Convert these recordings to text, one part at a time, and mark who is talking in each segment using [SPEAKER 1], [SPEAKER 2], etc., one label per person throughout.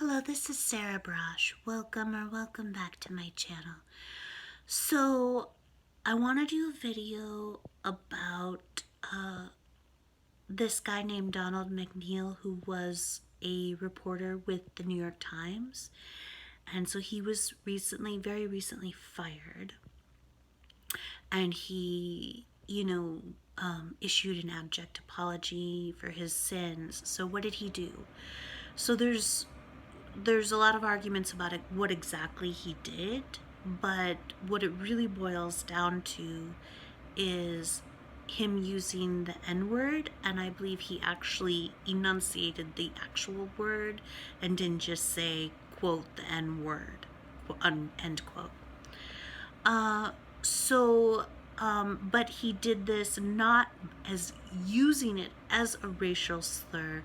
[SPEAKER 1] Hello, this is Sarah Brosh. Welcome back to my channel. So, I want to do a video about this guy named Donald McNeil, who was a reporter with the New York Times. And so he was very recently fired. And he, issued an abject apology for his sins. So what did he do? So there's a lot of arguments about what exactly he did, but what it really boils down to is him using the N-word, and I believe he actually enunciated the actual word and didn't just say, quote, the N-word, end quote. But he did this not as using it as a racial slur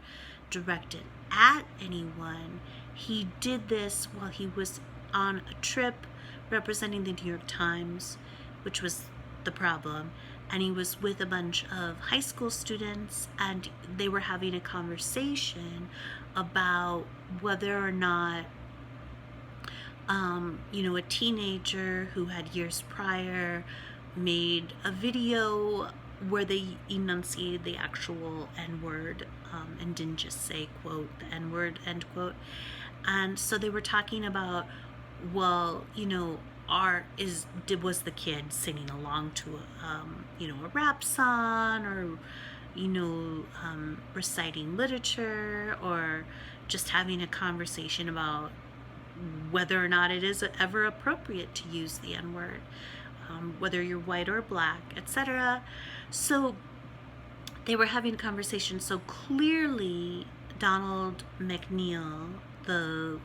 [SPEAKER 1] directed at anyone. He did this while he was on a trip representing the New York Times, which was the problem. And he was with a bunch of high school students, and they were having a conversation about whether or not a teenager who had years prior made a video where they enunciated the actual N-word and didn't just say, quote, the N-word, end quote. And so they were talking about, well, was the kid singing along to a rap song, or reciting literature, or just having a conversation about whether or not it is ever appropriate to use the N-word, whether you're white or black, etc. So they were having a conversation. So clearly Donald McNeil, the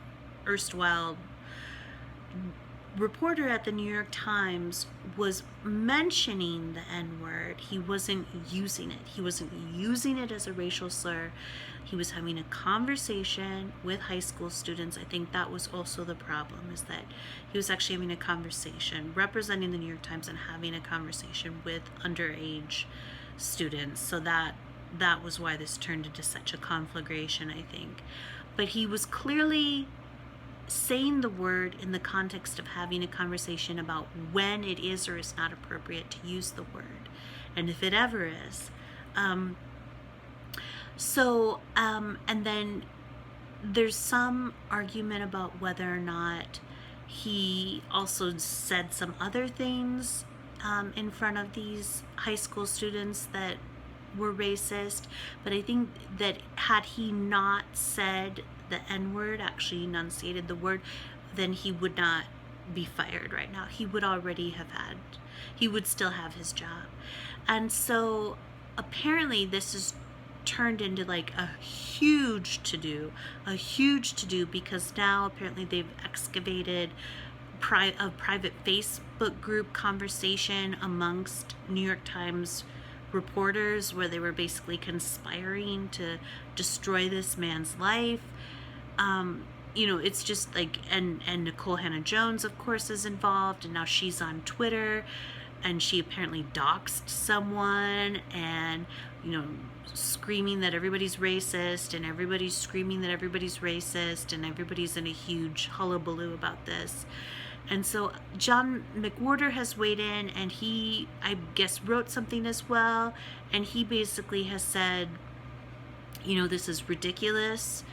[SPEAKER 1] erstwhile reporter at the New York Times, was mentioning the N-word. He wasn't using it. He wasn't using it as a racial slur. He was having a conversation with high school students. I think that was also the problem, is that he was actually having a conversation, representing the New York Times and having a conversation with underage students. So that was why this turned into such a conflagration, I think. But he was clearly saying the word in the context of having a conversation about when it is or is not appropriate to use the word, and if it ever is. And then there's some argument about whether or not he also said some other things in front of these high school students that were racist. But I think that had he not said the N-word, actually enunciated the word, then he would not be fired right now. He would still have his job. And so apparently this is turned into like a huge to-do, because now apparently they've excavated a private Facebook group conversation amongst New York Times reporters where they were basically conspiring to destroy this man's life. It's just like, and Nikole Hannah-Jones, of course, is involved, and now she's on Twitter, and she apparently doxed someone, and screaming that everybody's racist, and everybody's screaming that everybody's racist, and everybody's in a huge hullabaloo about this. And so John McWhorter has weighed in, and he, I guess, wrote something as well, and he basically has said, this is ridiculous,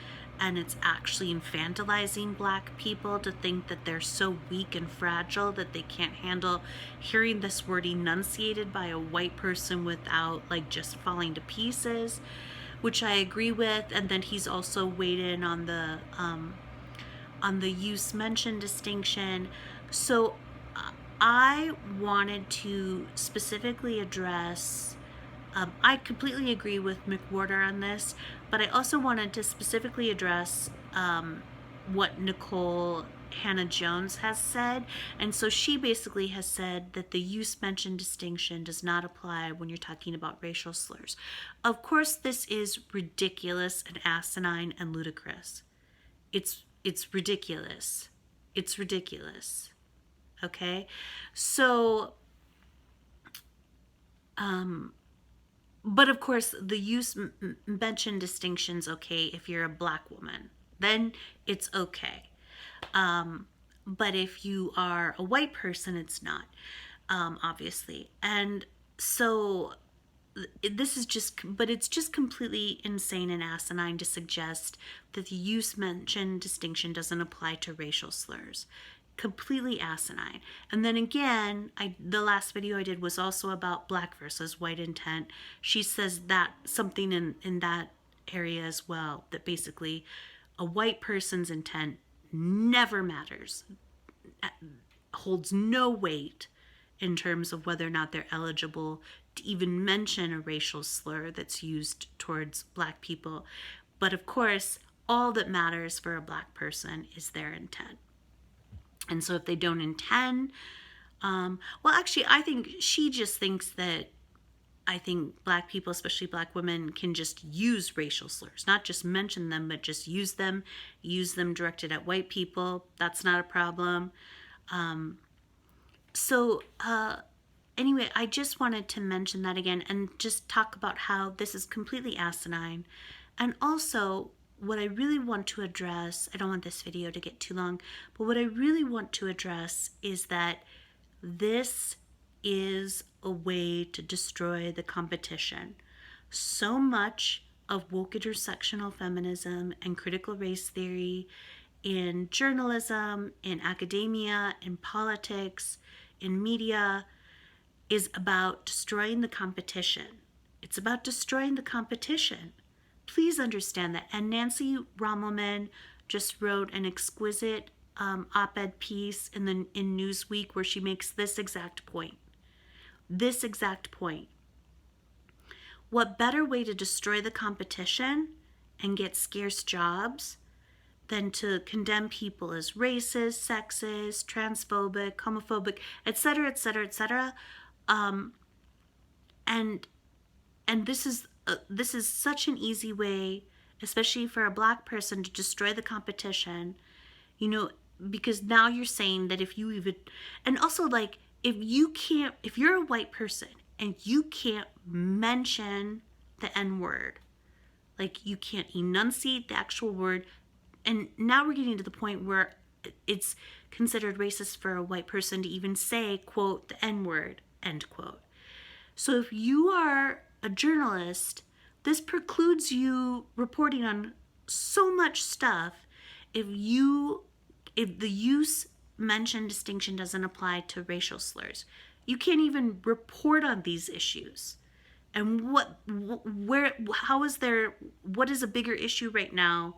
[SPEAKER 1] and it's actually infantilizing black people to think that they're so weak and fragile that they can't handle hearing this word enunciated by a white person without just falling to pieces, which I agree with. And then he's also weighed in on the use mention distinction. So I wanted to specifically address, I completely agree with McWhorter on this, but I also wanted to specifically address what Nikole Hannah-Jones has said. And so she basically has said that the use mention distinction does not apply when you're talking about racial slurs. Of course, this is ridiculous and asinine and ludicrous. It's ridiculous. It's ridiculous. Okay? So, but of course, the use mention distinction's okay if you're a black woman. Then it's okay. But if you are a white person, it's not, obviously. And so this is just, but it's just completely insane and asinine to suggest that the use mentioned distinction doesn't apply to racial slurs. Completely asinine. And then again, the last video I did was also about black versus white intent. She says that something in that area as well, that basically a white person's intent never matters, holds no weight in terms of whether or not they're eligible to even mention a racial slur that's used towards black people. But of course, all that matters for a black person is their intent. And so if they don't intend, well, actually, I think she just thinks that, I think black people, especially black women, can just use racial slurs, not just mention them, but just use them directed at white people. That's not a problem. So anyway, I just wanted to mention that again and just talk about how this is completely asinine. And also, what I really want to address, I don't want this video to get too long, but what I really want to address is that this is a way to destroy the competition. So much of woke intersectional feminism and critical race theory in journalism, in academia, in politics, in media is about destroying the competition. It's about destroying the competition. Please understand that. And Nancy Rommelman just wrote an exquisite op-ed piece in Newsweek where she makes this exact point. This exact point. What better way to destroy the competition and get scarce jobs than to condemn people as racist, sexist, transphobic, homophobic, etc., etc., etc. And this is such an easy way, especially for a black person, to destroy the competition. You know, because now you're saying that if you even, and also like if you're a white person and you can't mention the N-word, like you can't enunciate the actual word, and now we're getting to the point where it's considered racist for a white person to even say, quote, the N-word, end quote. So if you are a journalist, this precludes you reporting on so much stuff if the use mentioned distinction doesn't apply to racial slurs. You can't even report on these issues. And what is a bigger issue right now